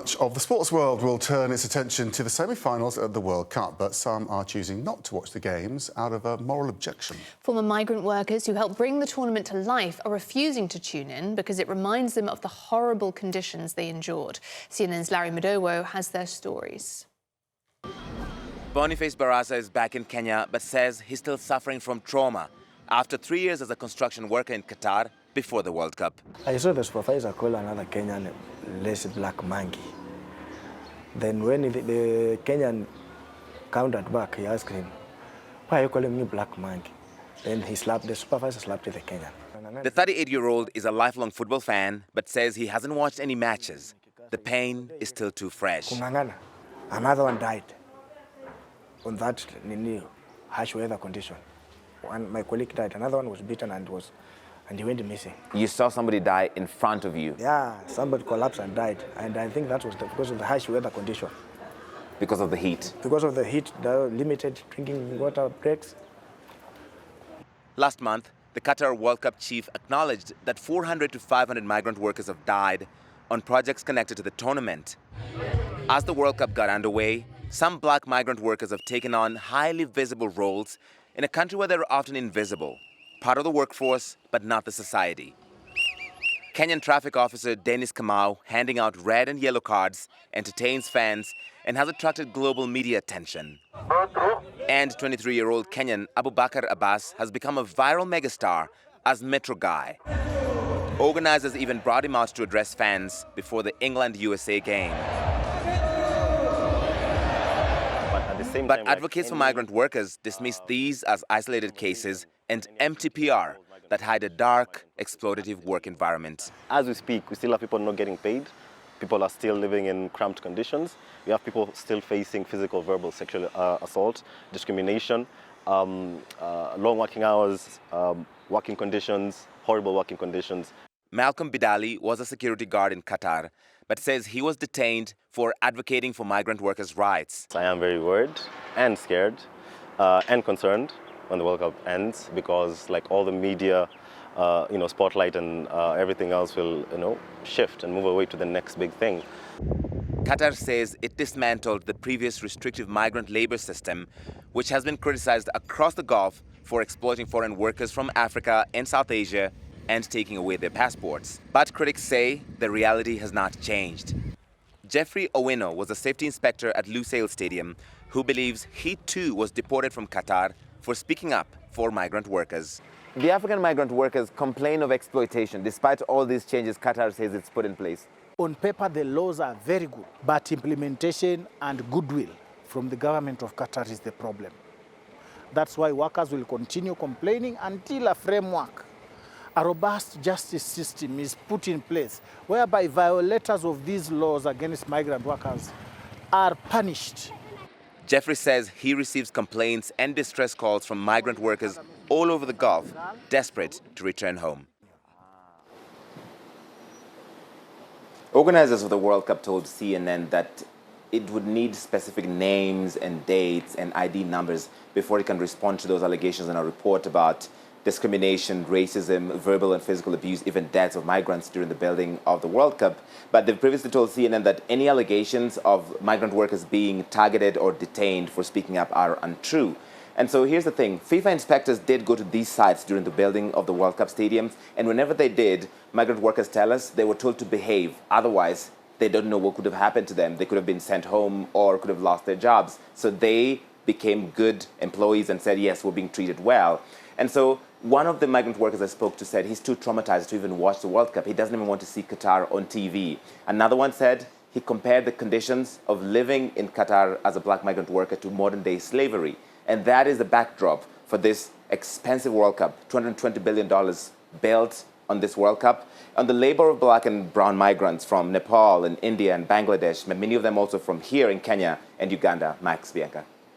Much of the sports world will turn its attention to the semi-finals at the World Cup, but some are choosing not to watch the games out of a moral objection. Former migrant workers who helped bring the tournament to life are refusing to tune in because it reminds them of the horrible conditions they endured. CNN's Larry Madowo has their stories. Boniface Barasa is back in Kenya but says he's still suffering from trauma after 3 years as a construction worker in Qatar before the World Cup. I saw the supervisor call another Kenyan lazy black monkey. Then when the Kenyan countered back, he asked him, "Why are you calling me black monkey?" Then the supervisor slapped the Kenyan. The 38-year-old is a lifelong football fan but says he hasn't watched any matches. The pain is still too fresh. Another one died on that harsh weather condition. My colleague died. Another one was beaten and he went missing. You saw somebody die in front of you? Yeah, somebody collapsed and died. And I think that was because of the harsh weather condition. Because of the heat? Because of the heat, the limited drinking water breaks. Last month, the Qatar World Cup chief acknowledged that 400 to 500 migrant workers have died on projects connected to the tournament. As the World Cup got underway, some black migrant workers have taken on highly visible roles in a country where they're often invisible, part of the workforce, but not the society. Kenyan traffic officer Dennis Kamau, handing out red and yellow cards, entertains fans and has attracted global media attention. And 23-year-old Kenyan Abubakar Abbas has become a viral megastar as Metro Guy. Organizers even brought him out to address fans before the England-USA game. But advocates for migrant workers dismiss these as isolated cases and empty PR that hide a dark, exploitative work environment. As we speak, we still have people not getting paid. People are still living in cramped conditions. We have people still facing physical, verbal, sexual assault, discrimination, long working hours, working conditions, horrible working conditions. Malcolm Bidali was a security guard in Qatar, but says he was detained for advocating for migrant workers' rights. I am very worried and scared and concerned when the World Cup ends because, like all the media, spotlight and everything else will, shift and move away to the next big thing. Qatar says it dismantled the previous restrictive migrant labor system, which has been criticized across the Gulf for exploiting foreign workers from Africa and South Asia and taking away their passports. But critics say the reality has not changed. Jeffrey Owino was a safety inspector at Lusail Stadium who believes he too was deported from Qatar for speaking up for migrant workers. The African migrant workers complain of exploitation despite all these changes Qatar says it's put in place. On paper, the laws are very good, but implementation and goodwill from the government of Qatar is the problem. That's why workers will continue complaining until a framework, a robust justice system is put in place whereby violators of these laws against migrant workers are punished. Jeffrey says he receives complaints and distress calls from migrant workers all over the Gulf, desperate to return home. Organizers of the World Cup told CNN that it would need specific names and dates and ID numbers before it can respond to those allegations in a report about discrimination, racism, verbal and physical abuse, even deaths of migrants during the building of the World Cup. But they've previously told CNN that any allegations of migrant workers being targeted or detained for speaking up are untrue. And so here's the thing. FIFA inspectors did go to these sites during the building of the World Cup stadiums. And whenever they did, migrant workers tell us they were told to behave. Otherwise, they don't know what could have happened to them. They could have been sent home or could have lost their jobs. So they became good employees and said, yes, we're being treated well. And so one of the migrant workers I spoke to said he's too traumatized to even watch the World Cup. He doesn't even want to see Qatar on TV. Another one said he compared the conditions of living in Qatar as a black migrant worker to modern-day slavery. And that is the backdrop for this expensive World Cup, $220 billion built on this World Cup, on the labor of black and brown migrants from Nepal and India and Bangladesh, many of them also from here in Kenya and Uganda. Max Bianca.